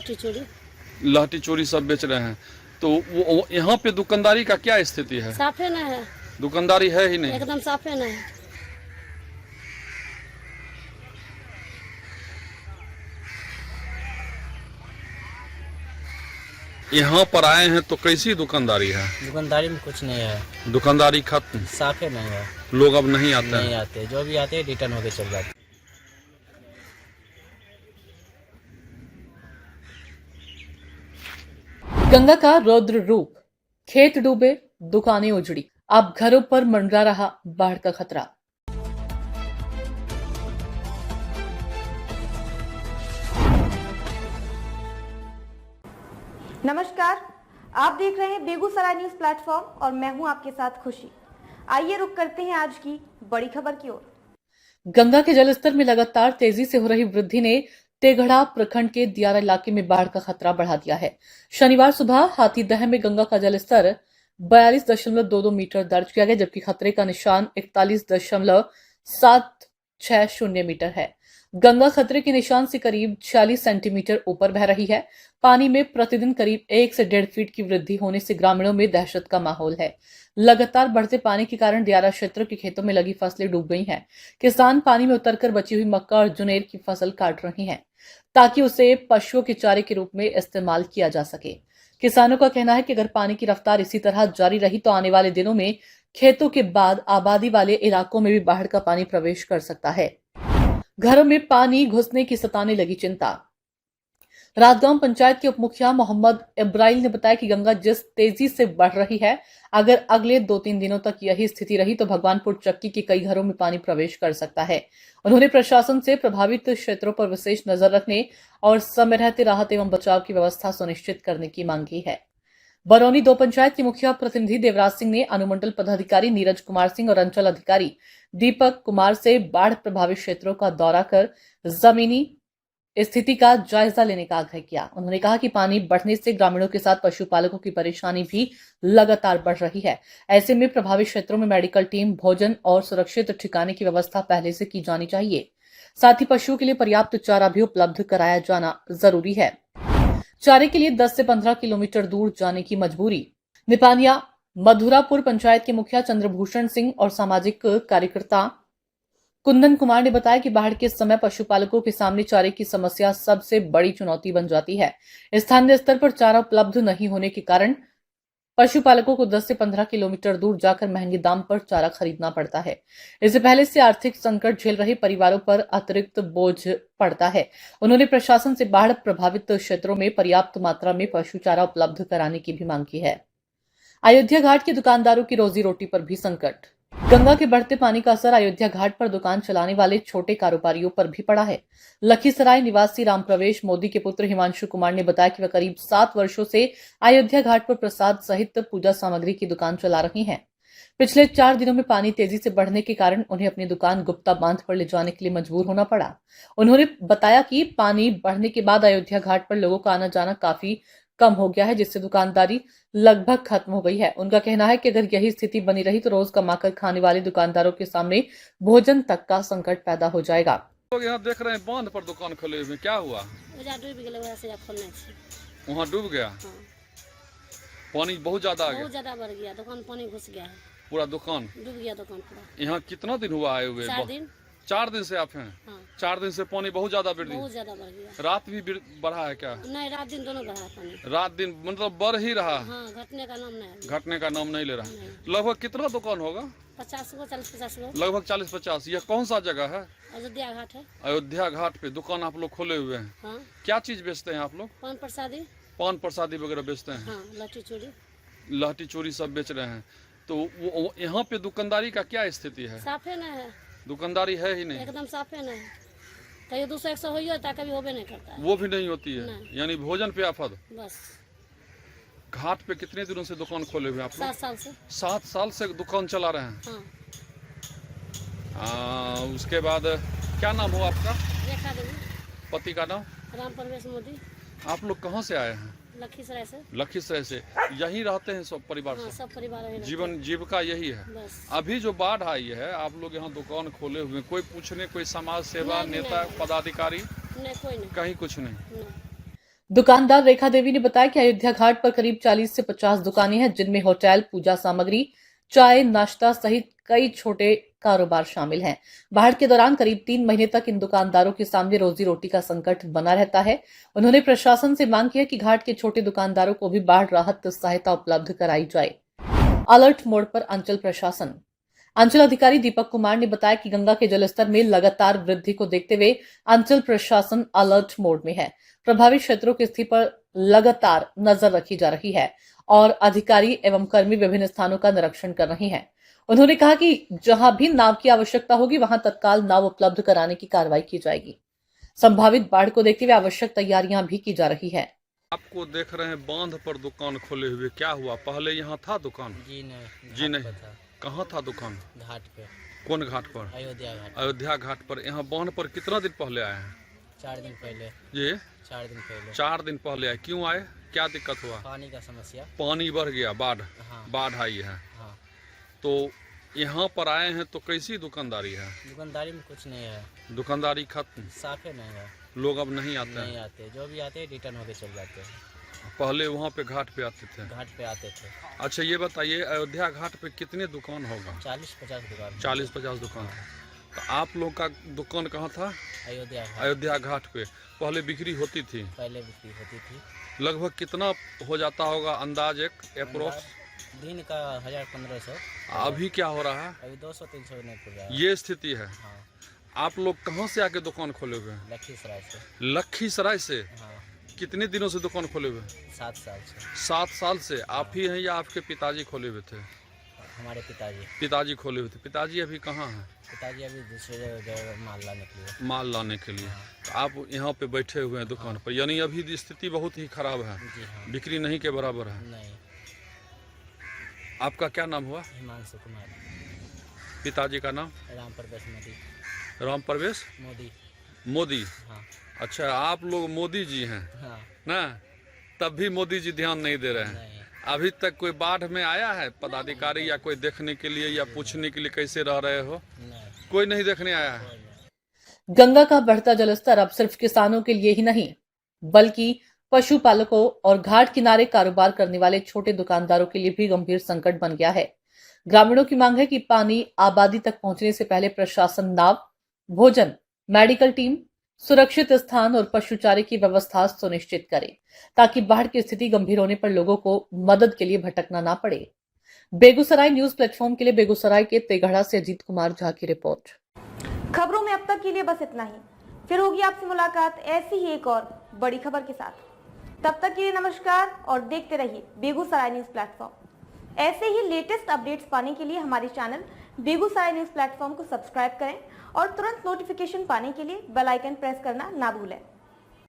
लट्ठी चोरी। लाठी चोरी सब बेच रहे हैं। तो वो यहाँ पे दुकानदारी का क्या स्थिति है? साफे न है, दुकानदारी है ही नहीं। एकदम साफे न है। यहाँ पर आए हैं तो कैसी दुकानदारी है? दुकानदारी में कुछ नहीं है, दुकानदारी खत्म, साफे नहीं है। लोग अब नहीं आते नहीं हैं। आते, जो भी आते हैं रिटर्न होके चल जाते। गंगा का रौद्र रूप, खेत डूबे, दुकानें उजड़ी, अब घरों पर मंडरा रहा बाढ़ का खतरा। नमस्कार, आप देख रहे हैं बेगूसराय न्यूज प्लेटफॉर्म और मैं हूं आपके साथ खुशी। आइए रुक करते हैं आज की बड़ी खबर की ओर। गंगा के जलस्तर में लगातार तेजी से हो रही वृद्धि ने तेघड़ा प्रखंड के दियारा इलाके में बाढ़ का खतरा बढ़ा दिया है। शनिवार सुबह हाथीदह में गंगा का जलस्तर 42.22 मीटर दर्ज किया गया, जबकि खतरे का निशान 41.760 मीटर है। गंगा खतरे के निशान से करीब 46 सेंटीमीटर ऊपर बह रही है। पानी में प्रतिदिन करीब 1 से 1.5 फीट की वृद्धि होने से ग्रामीणों में दहशत का माहौल है। लगातार बढ़ते पानी के कारण दियारा क्षेत्र के खेतों में लगी फसलें डूब गई हैं। किसान पानी में उतरकर बची हुई मक्का और जुनेर की फसल काट रहे हैं ताकि उसे पशुओं के चारे के रूप में इस्तेमाल किया जा सके। किसानों का कहना है कि अगर पानी की रफ्तार इसी तरह जारी रही तो आने वाले दिनों में खेतों के बाद आबादी वाले इलाकों में भी बाढ़ का पानी प्रवेश कर सकता है। घरों में पानी घुसने की सताने लगी चिंता। रातगांव पंचायत के उप मुखिया मोहम्मद इब्राहिम ने बताया कि गंगा जिस तेजी से बढ़ रही है, अगर अगले 2-3 दिनों तक यही स्थिति रही तो भगवानपुर चक्की के कई घरों में पानी प्रवेश कर सकता है। उन्होंने प्रशासन से प्रभावित क्षेत्रों पर विशेष नजर रखने और समय रहते राहत एवं बचाव की व्यवस्था सुनिश्चित करने की मांग की है। बरौनी 2 पंचायत के मुखिया प्रतिनिधि देवराज सिंह ने अनुमंडल पदाधिकारी नीरज कुमार सिंह और अंचल अधिकारी दीपक कुमार से बाढ़ प्रभावित क्षेत्रों का दौरा कर जमीनी स्थिति का जायजा लेने का आग्रह किया। उन्होंने कहा कि पानी बढ़ने से ग्रामीणों के साथ पशुपालकों की परेशानी भी लगातार बढ़ रही है। ऐसे में प्रभावित क्षेत्रों में मेडिकल टीम, भोजन और सुरक्षित ठिकाने की व्यवस्था पहले से की जानी चाहिए। साथ ही पशुओं के लिए पर्याप्त चारा भी उपलब्ध कराया जाना जरूरी है। चारे के लिए 10 से 15 किलोमीटर दूर जाने की मजबूरी। निपानिया मधुरापुर पंचायत के मुखिया चंद्रभूषण सिंह और सामाजिक कार्यकर्ता कुंदन कुमार ने बताया कि बाढ़ के समय पशुपालकों के सामने चारे की समस्या सबसे बड़ी चुनौती बन जाती है। स्थानीय स्तर पर चारा उपलब्ध नहीं होने के कारण पशुपालकों को 10 से 15 किलोमीटर दूर जाकर महंगे दाम पर चारा खरीदना पड़ता है। इससे पहले से आर्थिक संकट झेल रहे परिवारों पर अतिरिक्त बोझ पड़ता है। उन्होंने प्रशासन से बाढ़ प्रभावित क्षेत्रों में पर्याप्त मात्रा में पशु चारा उपलब्ध कराने की भी मांग की है। अयोध्या घाट के दुकानदारों की रोजी रोटी पर भी संकट। गंगा के बढ़ते पानी का असर अयोध्या घाट पर दुकान चलाने वाले छोटे कारोबारियों पर भी पड़ा है। लखीसराय निवासी रामप्रवेश मोदी के पुत्र हिमांशु कुमार ने बताया कि वह करीब 7 वर्षों से अयोध्या घाट पर प्रसाद सहित पूजा सामग्री की दुकान चला रहे हैं। पिछले 4 दिनों में पानी तेजी से बढ़ने के कारण उन्हें अपनी दुकान गुप्ता बांध पर ले जाने के लिए मजबूर होना पड़ा। उन्होंने बताया कि पानी बढ़ने के बाद अयोध्या घाट पर लोगों का आना जाना काफी कम हो गया है, जिससे दुकानदारी लगभग खत्म हो गई है। उनका कहना है कि अगर यही स्थिति बनी रही तो रोज कमाकर खाने वाले दुकानदारों के सामने भोजन तक का संकट पैदा हो जाएगा। लोग यहाँ देख रहे हैं बांध पर दुकान खोले हुए, क्या हुआ? वहाँ डूब गया। हाँ। पानी बहुत ज्यादा आ गया, बहुत ज्यादा बढ़ गया, दुकान पानी घुस गया है, पूरा दुकान डूब गया दुकान पूरा। यहाँ कितना दिन हुआ आए हुए? 4 दिन। 4 दिन से आप हैं? हाँ। 4 दिन से पानी बहुत ज्यादा बढ़ बहुत ज्यादा बढ़ गया। रात भी बढ़ा है क्या? नहीं, रात दिन दोनों बढ़ा पानी। रात दिन मतलब बढ़ ही रहा? हाँ, घटने का नाम नहीं। घटने का नाम नहीं ले रहा। नहीं। लगभग कितना दुकान होगा? 50 को 40-50 को। लगभग 40-50। यह कौन सा जगह है? अयोध्या घाट है। अयोध्या घाट पे दुकान आप लोग खोले हुए हैं। हाँ। क्या चीज बेचते हैं आप लोग? पान प्रसादी। पान प्रसादी वगैरह बेचते हैं। हाँ, लट्ठी चोरी। लाठी चोरी सब बेच रहे हैं। तो वो यहाँ पे दुकानदारी का क्या स्थिति है? साफे न है, दुकानदारी है ही नहीं। एकदम साफे न है। कहीं 200-100 हो जाता, कभी होबे नहीं करता है। वो भी नहीं होती है। नहीं। यानी भोजन पे आफत। बस। घाट पे कितने दिनों से दुकान खोले हुए आप लोग? 7 साल से। 7 साल से दुकान चला रहे हैं। हाँ। उसके बाद क्या नाम हो आपका? रेखा देवी। पति का नाम? रामप्रवेश मोदी। आप लोग कहाँ से आए हैं? लखीसराय से। लखीसराय से। यहीं रहते हैं सब परिवार हाँ, से? सब परिवार यहीं रहते जीवन हैं। जीविका यही है। बस। अभी जो बाढ़ आई है, आप लोग यहाँ दुकान खोले हुए, कोई पूछने, कोई समाज सेवा नहीं, नेता नहीं। पदाधिकारी? नहीं, कोई नहीं। कहीं कुछ नहीं। नहीं। दुकानदार रेखा देवी ने बताया कि अयोध्या घाट पर करीब 40 से 50 दुकानें हैं, जिनमें होटल, पूजा सामग्री, चाय, नाश्ता सहित कई छोटे कारोबार शामिल हैं। बाढ़ के दौरान करीब 3 महीने तक इन दुकानदारों के सामने रोजी रोटी का संकट बना रहता है। उन्होंने प्रशासन से मांग की है कि घाट के छोटे दुकानदारों को भी बाढ़ राहत सहायता उपलब्ध कराई जाए। अलर्ट मोड पर अंचल प्रशासन। अंचल अधिकारी दीपक कुमार ने बताया कि गंगा के जलस्तर में लगातार वृद्धि को देखते हुए अंचल प्रशासन अलर्ट मोड में है। प्रभावित क्षेत्रों की स्थिति पर लगातार नजर रखी जा रही है और अधिकारी एवं कर्मी विभिन्न स्थानों का निरीक्षण कर रहे हैं। उन्होंने कहा कि जहां भी नाव की आवश्यकता होगी वहां तत्काल नाव उपलब्ध कराने की कार्रवाई की जाएगी। संभावित बाढ़ को देखते हुए आवश्यक तैयारियां भी की जा रही है। आपको देख रहे हैं बांध पर दुकान खोले हुए, क्या हुआ? पहले यहाँ था दुकान? जी नहीं। कहाँ था दुकान? घाट पे। कौन घाट पर? अयोध्या घाट। अयोध्या घाट पर। यहाँ बांध पर कितना दिन पहले आए हैं? 4 दिन पहले। ये 4 दिन पहले। 4 दिन पहले आए। क्यों आए? क्या दिक्कत हुआ? पानी का समस्या। पानी बढ़ गया, बाढ़। हाँ। बाढ़ आई है। हाँ। तो यहाँ पर आए हैं तो कैसी दुकानदारी है? दुकानदारी में कुछ नहीं है। दुकानदारी खत्म, साफे नहीं है। लोग अब नहीं आते नहीं हैं। आते, जो भी आते हैं रिटर्न होके चल जाते हैं। पहले वहाँ पे घाट पे आते थे। घाट पे आते थे। अच्छा ये बताइए, अयोध्या घाट पे कितने दुकान होगा? 40-50 दुकान। 40-50 दुकान। तो आप लोग का दुकान कहाँ था? अयोध्या घाट। अयोध्या घाट पे। पहले बिक्री होती थी? पहले बिक्री होती थी। लगभग कितना हो जाता होगा अंदाज, एक अप्रोक्स? दिन का 1000-1500। अभी क्या हो रहा है? अभी 200-300 नहीं पड़ रहा है। ये स्थिति है। हाँ। आप लोग कहाँ से आके दुकान खोले हुए हैं? लखीसराय से। लखीसराय से? हाँ। कितने दिनों से दुकान खोले हुए हैं? 7 साल से। 7 साल से। आप ही हैं या आपके पिताजी खोले हुए थे? हमारे पिताजी। पिताजी खोले हुए थे। पिताजी अभी कहाँ हैं? पिताजी अभी दूसरे जगह गए माल लाने के लिए। माल लाने के लिए। तो आप यहाँ पे बैठे हुए हैं दुकान पर, यानी अभी स्थिति बहुत ही खराब है। जी हाँ। बिक्री नहीं के बराबर है। नहीं। आपका क्या नाम हुआ? हिमांशु कुमार। पिताजी का नाम? राम प्रवेश मोदी। राम प्रवेश मोदी। मोदी। हाँ। अच्छा, आप लोग मोदी जी हैं हाँ। ना? तब भी मोदी जी ध्यान नहीं दे रहे हैं। नहीं। अभी तक कोई बाढ़ में आया है पदाधिकारी या कोई देखने के लिए या पूछने के लिए कैसे रह रहे हो? नहीं। कोई नहीं देखने आया है। गंगा का बढ़ता जलस्तर अब सिर्फ किसानों के लिए ही नहीं, बल्कि पशुपालकों और घाट किनारे कारोबार करने वाले छोटे दुकानदारों के लिए भी गंभीर संकट बन गया है। ग्रामीणों की मांग है कि पानी आबादी तक पहुंचने से पहले प्रशासन नाव, भोजन, मेडिकल टीम, सुरक्षित स्थान और पशु चारे की व्यवस्था सुनिश्चित करे, ताकि बाढ़ की स्थिति गंभीर होने पर लोगों को मदद के लिए भटकना ना पड़े। बेगूसराय न्यूज प्लेटफॉर्म के लिए बेगूसराय के तेघड़ा से अजीत कुमार झा की रिपोर्ट। खबरों में अब तक के लिए बस इतना ही। फिर होगी आपसे मुलाकात ऐसी ही एक और बड़ी खबर के साथ। तब तक के लिए नमस्कार और देखते रहिए बेगूसराय न्यूज प्लेटफॉर्म। ऐसे ही लेटेस्ट अपडेट्स पाने के लिए हमारे चैनल बेगूसराय न्यूज प्लेटफॉर्म को सब्सक्राइब करें और तुरंत नोटिफिकेशन पाने के लिए बेल आइकन प्रेस करना ना भूलें।